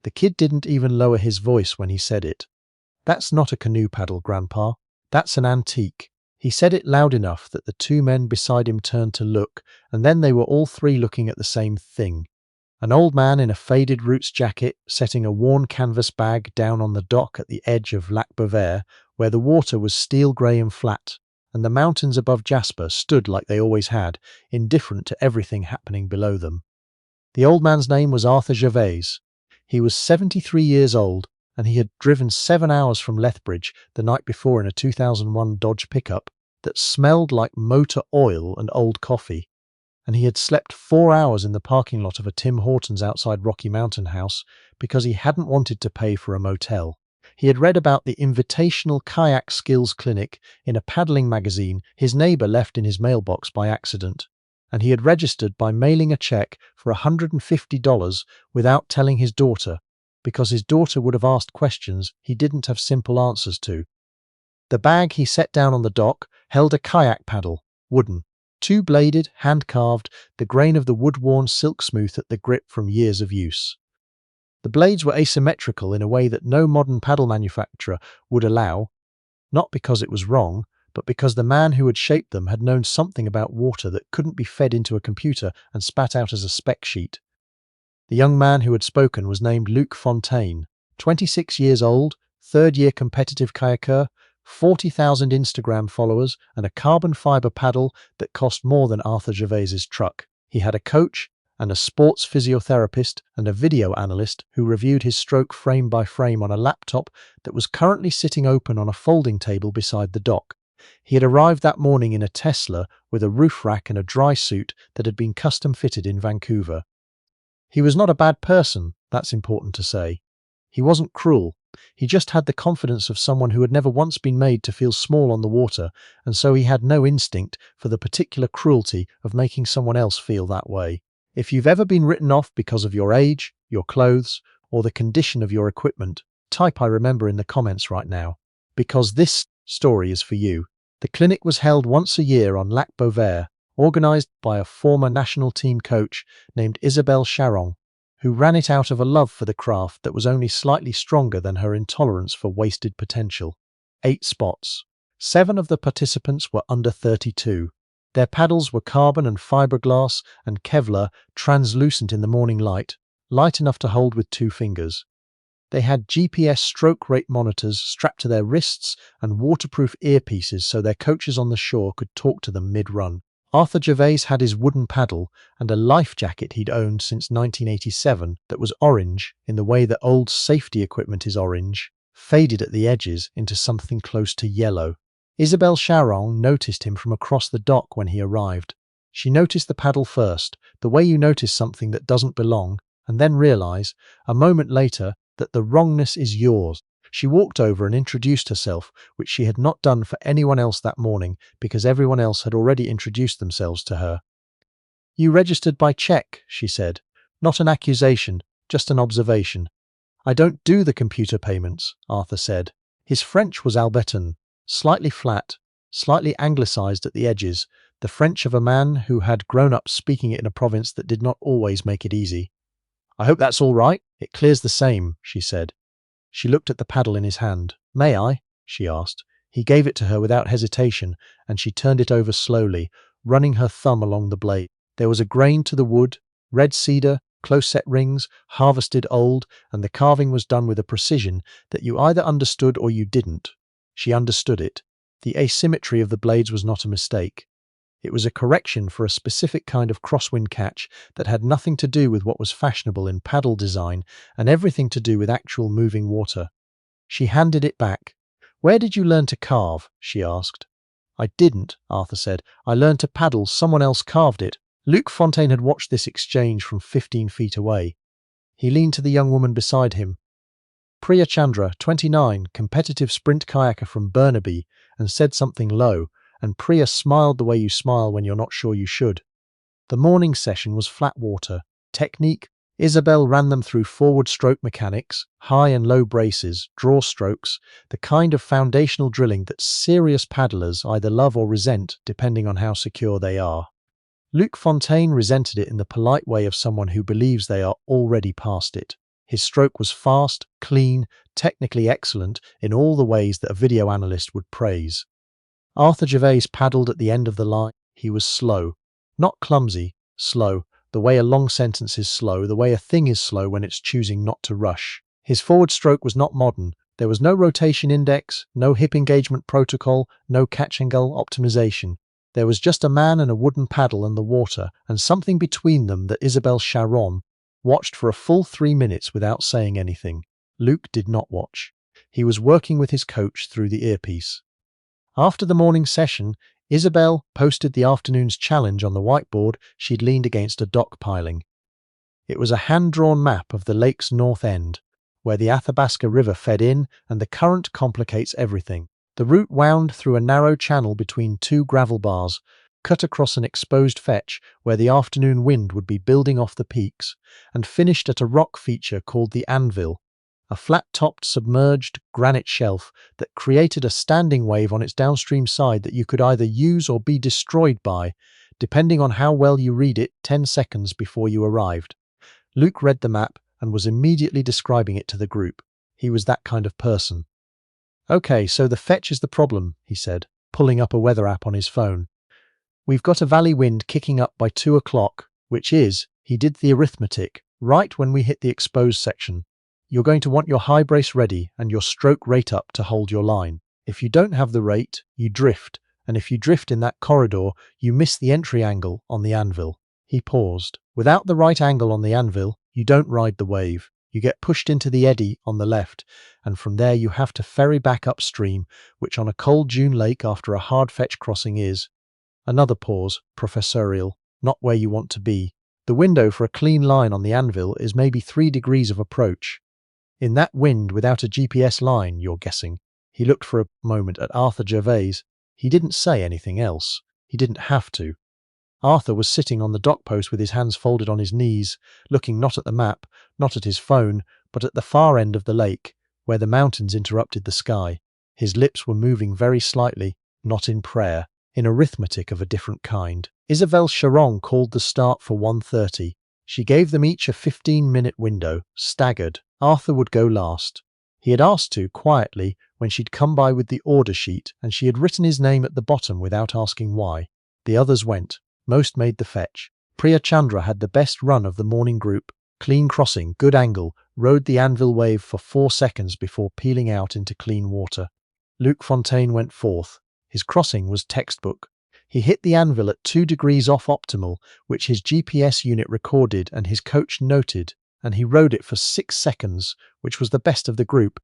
The kid didn't even lower his voice when he said it. "That's not a canoe paddle, Grandpa. That's an antique." He said it loud enough that the two men beside him turned to look, and then they were all three looking at the same thing. An old man in a faded roots jacket setting a worn canvas bag down on the dock at the edge of Lac Beauvert, where the water was steel grey and flat, and the mountains above Jasper stood like they always had, indifferent to everything happening below them. The old man's name was Arthur Gervais. He was 73 years old, and he had driven 7 hours from Lethbridge the night before in a 2001 Dodge pickup that smelled like motor oil and old coffee. And he had slept 4 hours in the parking lot of a Tim Hortons outside Rocky Mountain House because he hadn't wanted to pay for a motel. He had read about the Invitational Kayak Skills Clinic in a paddling magazine his neighbour left in his mailbox by accident, and he had registered by mailing a check for $150 without telling his daughter, because his daughter would have asked questions he didn't have simple answers to. The bag he set down on the dock held a kayak paddle, wooden, two-bladed, hand-carved, the grain of the wood-worn silk smooth at the grip from years of use. The blades were asymmetrical in a way that no modern paddle manufacturer would allow, not because it was wrong, but because the man who had shaped them had known something about water that couldn't be fed into a computer and spat out as a spec sheet. The young man who had spoken was named Luc Fontaine, 26 years old, third-year competitive kayaker, 40,000 Instagram followers, and a carbon fibre paddle that cost more than Arthur Gervais's truck. He had a coach and a sports physiotherapist and a video analyst who reviewed his stroke frame by frame on a laptop that was currently sitting open on a folding table beside the dock. He had arrived that morning in a Tesla with a roof rack and a dry suit that had been custom fitted in Vancouver. He was not a bad person, that's important to say. He wasn't cruel. He just had the confidence of someone who had never once been made to feel small on the water, and so he had no instinct for the particular cruelty of making someone else feel that way. If you've ever been written off because of your age, your clothes, or the condition of your equipment, type "I remember" in the comments right now, because this story is for you. The clinic was held once a year on Lac Beauvert, organised by a former national team coach named Isabelle Charon, who ran it out of a love for the craft that was only slightly stronger than her intolerance for wasted potential. 8 spots. 7 of the participants were under 32. Their paddles were carbon and fiberglass and Kevlar, translucent in the morning light, light enough to hold with 2 fingers. They had GPS stroke rate monitors strapped to their wrists and waterproof earpieces so their coaches on the shore could talk to them mid-run. Arthur Gervais had his wooden paddle and a life jacket he'd owned since 1987 that was orange in the way that old safety equipment is orange, faded at the edges into something close to yellow. Isabelle Charon noticed him from across the dock when he arrived. She noticed the paddle first, the way you notice something that doesn't belong, and then realize, a moment later, that the wrongness is yours. She walked over and introduced herself, which she had not done for anyone else that morning because everyone else had already introduced themselves to her. "You registered by check," she said. "Not an accusation, just an observation." "I don't do the computer payments," Arthur said. His French was Albertan, slightly flat, slightly anglicised at the edges, the French of a man who had grown up speaking it in a province that did not always make it easy. "I hope that's all right. It clears the same," she said. She looked at the paddle in his hand. "May I?" she asked. He gave it to her without hesitation, and she turned it over slowly, running her thumb along the blade. There was a grain to the wood, red cedar, close-set rings, harvested old, and the carving was done with a precision that you either understood or you didn't. She understood it. The asymmetry of the blades was not a mistake. It was a correction for a specific kind of crosswind catch that had nothing to do with what was fashionable in paddle design and everything to do with actual moving water. She handed it back. "Where did you learn to carve?" she asked. "I didn't," Arthur said. "I learned to paddle. Someone else carved it." Luc Fontaine had watched this exchange from 15 feet away. He leaned to the young woman beside him. "Priya Chandra, 29, competitive sprint kayaker from Burnaby," and said something low, and Priya smiled the way you smile when you're not sure you should. The morning session was flat water. Technique, Isabelle ran them through forward stroke mechanics, high and low braces, draw strokes, the kind of foundational drilling that serious paddlers either love or resent depending on how secure they are. Luc Fontaine resented it in the polite way of someone who believes they are already past it. His stroke was fast, clean, technically excellent in all the ways that a video analyst would praise. Arthur Gervais paddled at the end of the line. He was slow. Not clumsy, slow. The way a long sentence is slow, the way a thing is slow when it's choosing not to rush. His forward stroke was not modern. There was no rotation index, no hip engagement protocol, no catch angle optimization. There was just a man and a wooden paddle and the water, and something between them that Isabelle Charon watched for a full 3 minutes without saying anything. Luke did not watch. He was working with his coach through the earpiece. After the morning session, Isabelle posted the afternoon's challenge on the whiteboard she'd leaned against a dock piling. It was a hand-drawn map of the lake's north end, where the Athabasca River fed in and the current complicates everything. The route wound through a narrow channel between two gravel bars, cut across an exposed fetch where the afternoon wind would be building off the peaks, and finished at a rock feature called the Anvil, a flat-topped submerged granite shelf that created a standing wave on its downstream side that you could either use or be destroyed by, depending on how well you read it 10 seconds before you arrived. Luke read the map and was immediately describing it to the group. He was that kind of person. "Okay, so the fetch is the problem," he said, pulling up a weather app on his phone. "We've got a valley wind kicking up by 2 o'clock, which is," he did the arithmetic, "right when we hit the exposed section. You're going to want your high brace ready and your stroke rate up to hold your line. If you don't have the rate, you drift, and if you drift in that corridor, you miss the entry angle on the Anvil." He paused. "Without the right angle on the Anvil, you don't ride the wave. You get pushed into the eddy on the left, and from there you have to ferry back upstream, which on a cold June lake after a hard fetch crossing is," another pause, professorial, "not where you want to be. The window for a clean line on the Anvil is maybe 3 degrees of approach. In that wind without a GPS line, you're guessing." He looked for a moment at Arthur Gervais. He didn't say anything else. He didn't have to. Arthur was sitting on the dock post with his hands folded on his knees, looking not at the map, not at his phone, but at the far end of the lake, where the mountains interrupted the sky. His lips were moving very slightly, not in prayer, in arithmetic of a different kind. Isabelle Charon called the start for 1:30. She gave them each a 15-minute window, staggered. Arthur would go last. He had asked to, quietly, when she'd come by with the order sheet, and she had written his name at the bottom without asking why. The others went. Most made the fetch. Priya Chandra had the best run of the morning group. Clean crossing, good angle, rode the Anvil wave for 4 seconds before peeling out into clean water. Luc Fontaine went fourth. His crossing was textbook. He hit the Anvil at 2 degrees off optimal, which his GPS unit recorded and his coach noted, and he rode it for 6 seconds, which was the best of the group,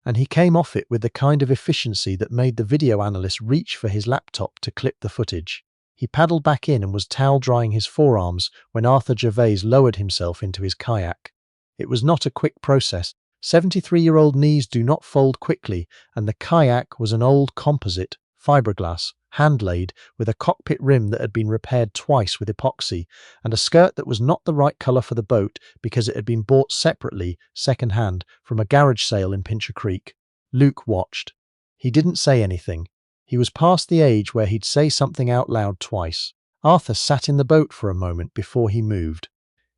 and he came off it with the kind of efficiency that made the video analyst reach for his laptop to clip the footage. He paddled back in and was towel drying his forearms when Arthur Gervais lowered himself into his kayak. It was not a quick process. 73-year-old knees do not fold quickly, and the kayak was an old composite, fiberglass, hand-laid, with a cockpit rim that had been repaired twice with epoxy, and a skirt that was not the right colour for the boat because it had been bought separately, second-hand, from a garage sale in Pincher Creek. Luke watched. He didn't say anything. He was past the age where he'd say something out loud twice. Arthur sat in the boat for a moment before he moved.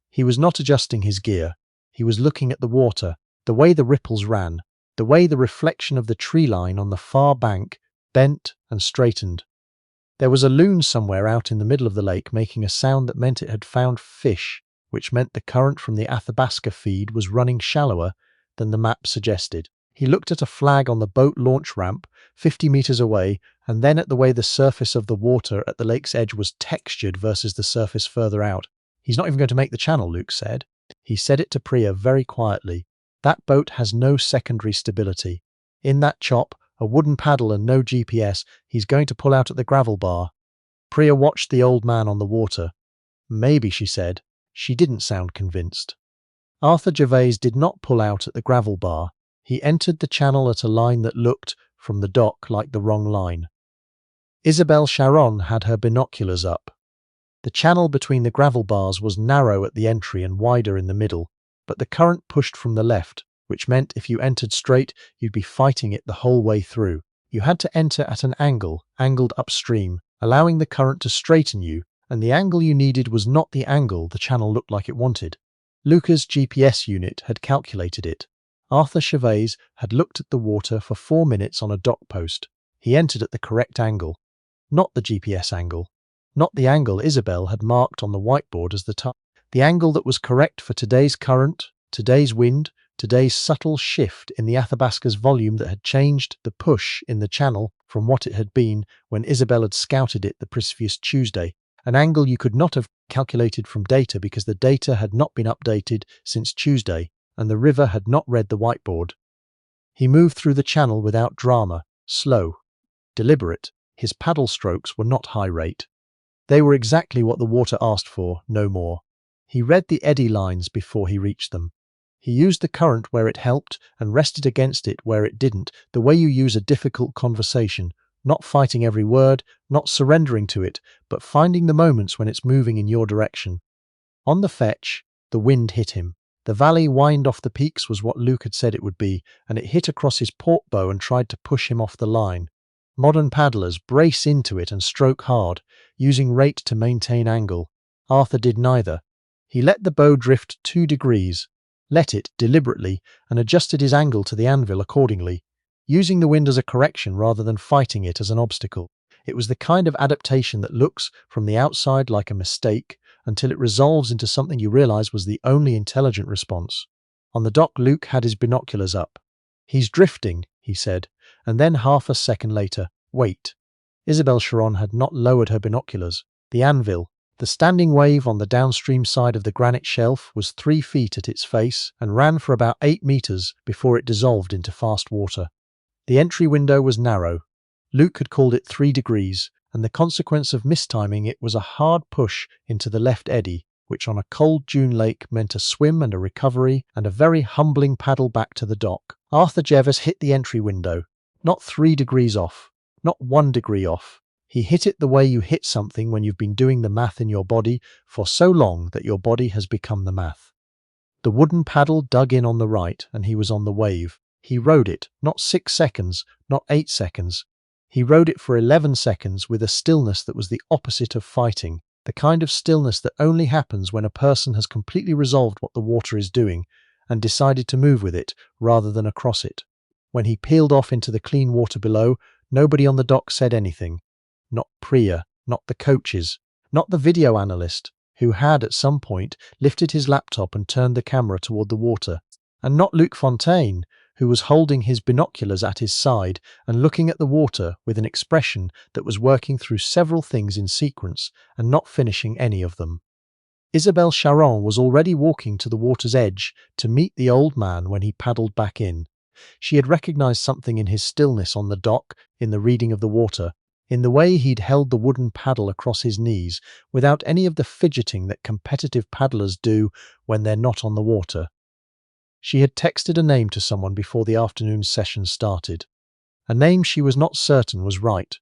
He was not adjusting his gear. He was looking at the water, the way the ripples ran, the way the reflection of the tree line on the far bank bent and straightened. There was a loon somewhere out in the middle of the lake making a sound that meant it had found fish, which meant the current from the Athabasca feed was running shallower than the map suggested. He looked at a flag on the boat launch ramp 50 meters away, and then at the way the surface of the water at the lake's edge was textured versus the surface further out. "He's not even going to make the channel," Luke said. He said it to Priya very quietly. "That boat has no secondary stability. In that chop, a wooden paddle and no GPS, he's going to pull out at the gravel bar." Priya watched the old man on the water. "Maybe," she said. She didn't sound convinced. Arthur Gervais did not pull out at the gravel bar. He entered the channel at a line that looked, from the dock, like the wrong line. Isabelle Charon had her binoculars up. The channel between the gravel bars was narrow at the entry and wider in the middle, but the current pushed from the left, which meant if you entered straight, you'd be fighting it the whole way through. You had to enter at an angle, angled upstream, allowing the current to straighten you, and the angle you needed was not the angle the channel looked like it wanted. Luca's GPS unit had calculated it. Arthur Gervais had looked at the water for 4 minutes on a dock post. He entered at the correct angle. Not the GPS angle. Not the angle Isabel had marked on the whiteboard as the time. The angle that was correct for today's current, today's wind, today's subtle shift in the Athabasca's volume that had changed the push in the channel from what it had been when Isabel had scouted it the previous Tuesday. An angle you could not have calculated from data because the data had not been updated since Tuesday, and the river had not read the whiteboard. He moved through the channel without drama, slow, deliberate. His paddle strokes were not high rate. They were exactly what the water asked for, no more. He read the eddy lines before he reached them. He used the current where it helped and rested against it where it didn't, the way you use a difficult conversation, not fighting every word, not surrendering to it, but finding the moments when it's moving in your direction. On the fetch, the wind hit him. The valley wind off the peaks was what Luke had said it would be, and it hit across his port bow and tried to push him off the line. Modern paddlers brace into it and stroke hard, using rate to maintain angle. Arthur did neither. He let the bow drift 2 degrees, let it deliberately, and adjusted his angle to the anvil accordingly, using the wind as a correction rather than fighting it as an obstacle. It was the kind of adaptation that looks from the outside like a mistake until it resolves into something you realize was the only intelligent response. On the dock, Luke had his binoculars up. "He's drifting," he said, and then half a second later, "Wait." Isabel Charon had not lowered her binoculars. The Anvil, the standing wave on the downstream side of the granite shelf, was 3 feet at its face and ran for about 8 meters before it dissolved into fast water. The entry window was narrow. Luke had called it 3 degrees, and the consequence of mistiming it was a hard push into the left eddy, which on a cold June lake meant a swim and a recovery and a very humbling paddle back to the dock. Arthur Gervais hit the entry window, not 3 degrees off, not 1 degree off. He hit it the way you hit something when you've been doing the math in your body for so long that your body has become the math. The wooden paddle dug in on the right, and he was on the wave. He rode it, not 6 seconds, not 8 seconds. He rode it for 11 seconds with a stillness that was the opposite of fighting, the kind of stillness that only happens when a person has completely resolved what the water is doing and decided to move with it rather than across it. When he peeled off into the clean water below, nobody on the dock said anything. Not Priya, not the coaches, not the video analyst, who had at some point lifted his laptop and turned the camera toward the water, and not Luc Fontaine, who was holding his binoculars at his side and looking at the water with an expression that was working through several things in sequence and not finishing any of them. Isabel Charon was already walking to the water's edge to meet the old man when he paddled back in. She had recognized something in his stillness on the dock, in the reading of the water, in the way he'd held the wooden paddle across his knees without any of the fidgeting that competitive paddlers do when they're not on the water. She had texted a name to someone before the afternoon session started. A name she was not certain was right.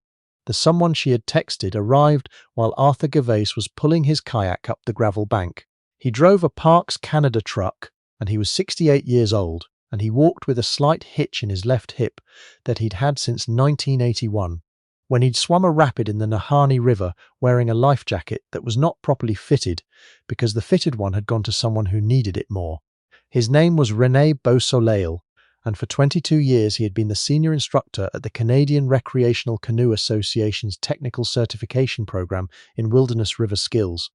The someone she had texted arrived while Arthur Gervais was pulling his kayak up the gravel bank. He drove a Parks Canada truck, and he was 68 years old, and he walked with a slight hitch in his left hip that he'd had since 1981, when he'd swum a rapid in the Nahanni River wearing a life jacket that was not properly fitted because the fitted one had gone to someone who needed it more. His name was René Beausoleil, and for 22 years he had been the senior instructor at the Canadian Recreational Canoe Association's technical certification program in wilderness river skills,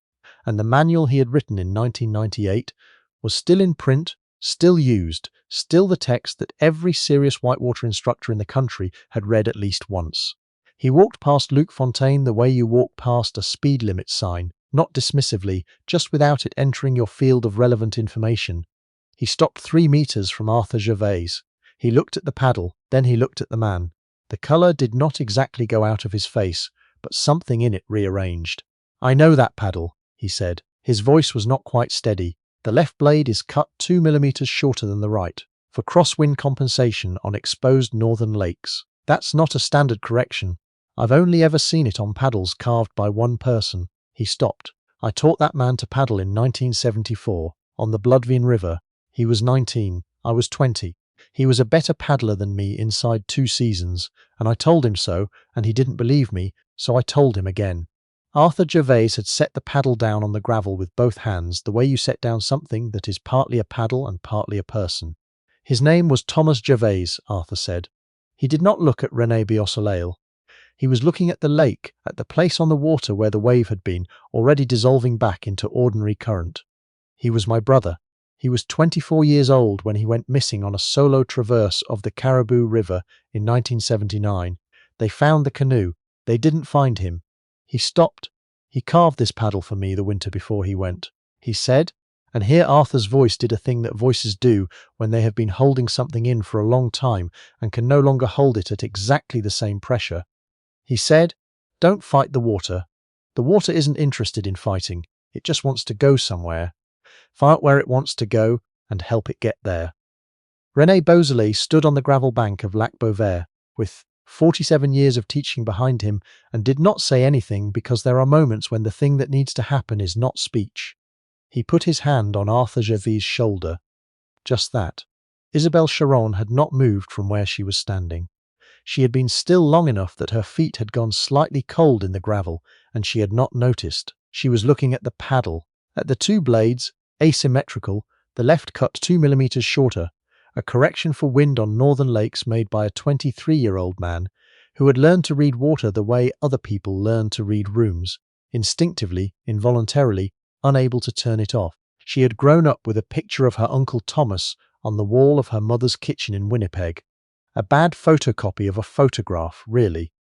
and the manual he had written in 1998 was still in print, still used, still the text that every serious whitewater instructor in the country had read at least once. He walked past Luc Fontaine the way you walk past a speed limit sign, not dismissively, just without it entering your field of relevant information. He stopped 3 meters from Arthur Gervais. He looked at the paddle, then he looked at the man. The color did not exactly go out of his face, but something in it rearranged. "I know that paddle," he said. His voice was not quite steady. "The left blade is cut 2 millimeters shorter than the right, for crosswind compensation on exposed northern lakes. That's not a standard correction. I've only ever seen it on paddles carved by one person." He stopped. "I taught that man to paddle in 1974, on the Bloodvein River. He was 19, I was 20. He was a better paddler than me inside 2 seasons, and I told him so, and he didn't believe me, so I told him again. Arthur Gervais had set the paddle down on the gravel with both hands, the way you set down something that is partly a paddle and partly a person. His name was Thomas Gervais, Arthur said. He did not look at René Beausoleil. He was looking at the lake, at the place on the water where the wave had been, already dissolving back into ordinary current. He was my brother. He was 24 years old when he went missing on a solo traverse of the Caribou River in 1979. They found the canoe. They didn't find him. He stopped. He carved this paddle for me the winter before he went. He said, and here Arthur's voice did a thing that voices do when they have been holding something in for a long time and can no longer hold it at exactly the same pressure. He said, "Don't fight the water. The water isn't interested in fighting. It just wants to go somewhere. Fight where it wants to go and help it get there." René Beausoleil stood on the gravel bank of Lac Beauvert with 47 years of teaching behind him and did not say anything, because there are moments when the thing that needs to happen is not speech. He put his hand on Arthur Gervais' shoulder. Just that. Isabelle Charon had not moved from where she was standing. She had been still long enough that her feet had gone slightly cold in the gravel, and she had not noticed. She was looking at the paddle, at the two blades, asymmetrical, the left cut 2 millimeters shorter, a correction for wind on northern lakes made by a 23-year-old man who had learned to read water the way other people learn to read rooms, instinctively, involuntarily, unable to turn it off. She had grown up with a picture of her Uncle Thomas on the wall of her mother's kitchen in Winnipeg. A bad photocopy of a photograph, really.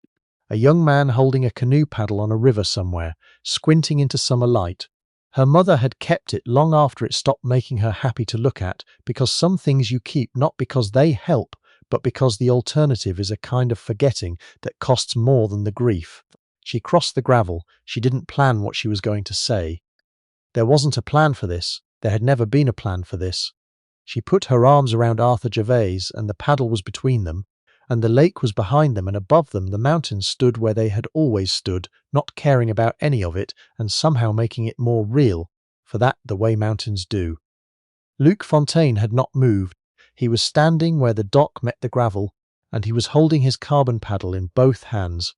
A young man holding a canoe paddle on a river somewhere, squinting into summer light. Her mother had kept it long after it stopped making her happy to look at, because some things you keep not because they help, but because the alternative is a kind of forgetting that costs more than the grief. She crossed the gravel. She didn't plan what she was going to say. There wasn't a plan for this. There had never been a plan for this. She put her arms around Arthur Gervais, and the paddle was between them, and the lake was behind them, and above them the mountains stood where they had always stood, not caring about any of it, and somehow making it more real, for that the way mountains do. Luc Fontaine had not moved. He was standing where the dock met the gravel, and he was holding his carbon paddle in both hands.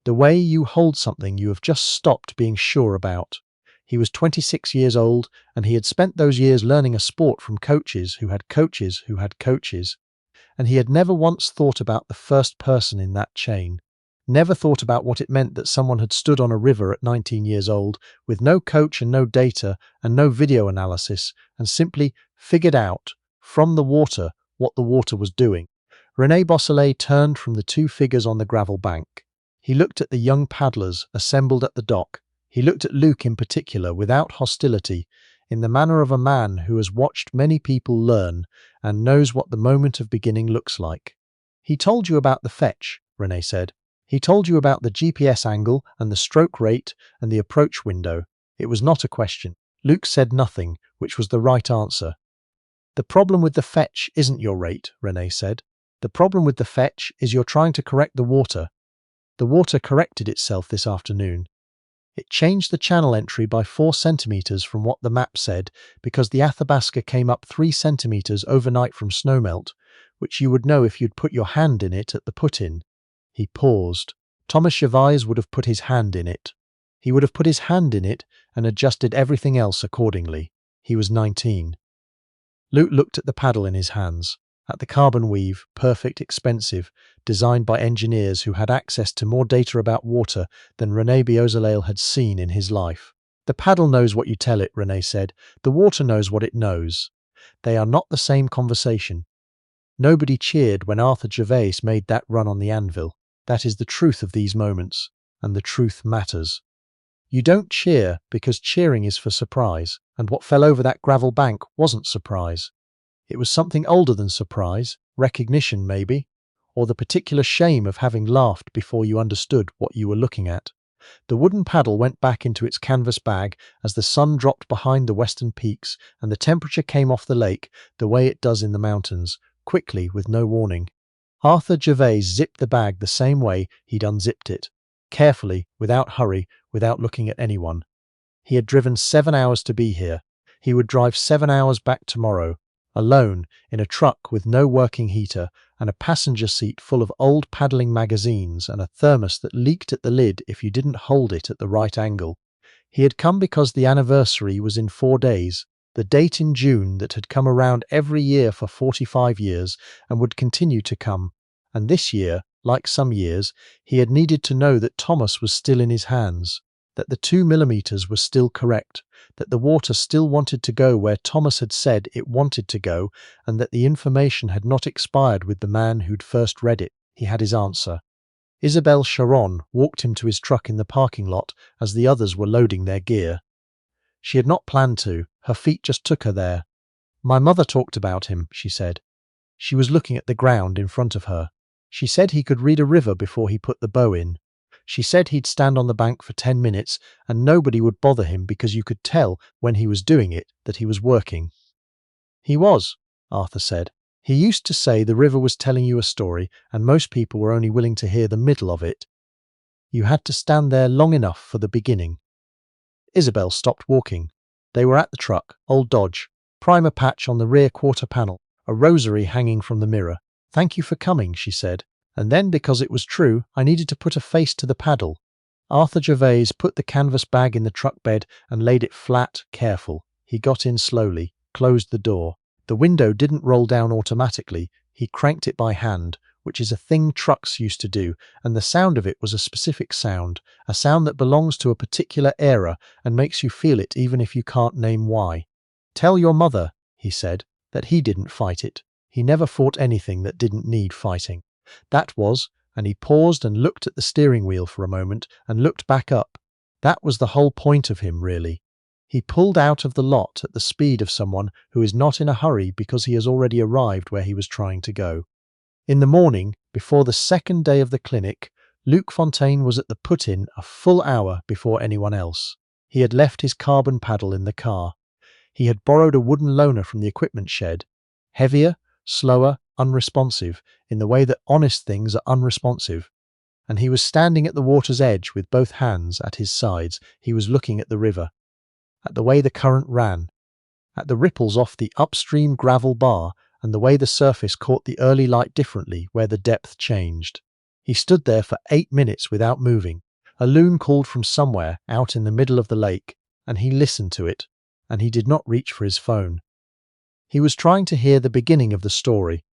The way you hold something you have just stopped being sure about. He was 26 years old, and he had spent those years learning a sport from coaches who had coaches who had coaches. And he had never once thought about the first person in that chain. Never thought about what it meant that someone had stood on a river at 19 years old, with no coach and no data and no video analysis, and simply figured out, from the water, what the water was doing. René Beausoleil turned from the two figures on the gravel bank. He looked at the young paddlers assembled at the dock. He looked at Luc in particular without hostility, in the manner of a man who has watched many people learn and knows what the moment of beginning looks like. "He told you about the fetch," René said. "He told you about the GPS angle and the stroke rate and the approach window. It was not a question." Luc said nothing, which was the right answer. "The problem with the fetch isn't your rate," René said. "The problem with the fetch is you're trying to correct the water. The water corrected itself this afternoon. It changed the channel entry by 4 centimeters from what the map said, because the Athabasca came up 3 centimeters overnight from snowmelt, which you would know if you'd put your hand in it at the put-in." He paused. Thomas Gervais would have put his hand in it. He would have put his hand in it and adjusted everything else accordingly. He was 19. Luc looked at the paddle in his hands, at the carbon weave, perfect, expensive, designed by engineers who had access to more data about water than René Beausoleil had seen in his life. "The paddle knows what you tell it," René said. "The water knows what it knows. They are not the same conversation." Nobody cheered when Arthur Gervais made that run on the Anvil. That is the truth of these moments, and the truth matters. You don't cheer because cheering is for surprise, and what fell over that gravel bank wasn't surprise. It was something older than surprise, recognition maybe, or the particular shame of having laughed before you understood what you were looking at. The wooden paddle went back into its canvas bag as the sun dropped behind the western peaks and the temperature came off the lake the way it does in the mountains, quickly with no warning. Arthur Gervais zipped the bag the same way he'd unzipped it, carefully, without hurry, without looking at anyone. He had driven 7 hours to be here. He would drive 7 hours back tomorrow. alone, in a truck with no working heater and a passenger seat full of old paddling magazines and a thermos that leaked at the lid if you didn't hold it at the right angle. He had come because the anniversary was in 4 days, the date in June that had come around every year for 45 years and would continue to come. And this year, like some years, he had needed to know that Thomas was still in his hands, that the 2 millimeters was still correct, that the water still wanted to go where Thomas had said it wanted to go, and that the information had not expired with the man who'd first read it. He had his answer. Isabelle Sharon walked him to his truck in the parking lot as the others were loading their gear. She had not planned to, her feet just took her there. "My mother talked about him," she said. She was looking at the ground in front of her. She said he could read a river before he put the bow in. She said he'd stand on the bank for 10 minutes and nobody would bother him because you could tell when he was doing it that he was working. "He was," Arthur said. "He used to say the river was telling you a story and most people were only willing to hear the middle of it. You had to stand there long enough for the beginning." Isabel stopped walking. They were at the truck, old Dodge, primer patch on the rear quarter panel, a rosary hanging from the mirror. "Thank you for coming," she said. And then, because it was true, I needed to put a face to the paddle. Arthur Gervais put the canvas bag in the truck bed and laid it flat, careful. He got in slowly, closed the door. The window didn't roll down automatically. He cranked it by hand, which is a thing trucks used to do, and the sound of it was a specific sound, a sound that belongs to a particular era and makes you feel it even if you can't name why. "Tell your mother," he said, "that he didn't fight it. He never fought anything that didn't need fighting. That was," and he paused and looked at the steering wheel for a moment and looked back up. "That was the whole point of him, really. He pulled out of the lot at the speed of someone who is not in a hurry because he has already arrived where he was trying to go." In the morning, before the second day of the clinic, Luc Fontaine was at the put-in a full hour before anyone else. He had left his carbon paddle in the car. He had borrowed a wooden loaner from the equipment shed. Heavier, slower, unresponsive, in the way that honest things are unresponsive. And he was standing at the water's edge with both hands at his sides. He was looking at the river, at the way the current ran, at the ripples off the upstream gravel bar and the way the surface caught the early light differently where the depth changed. He stood there for 8 minutes without moving. A loon called from somewhere out in the middle of the lake, and he listened to it, and he did not reach for his phone. He was trying to hear the beginning of the story,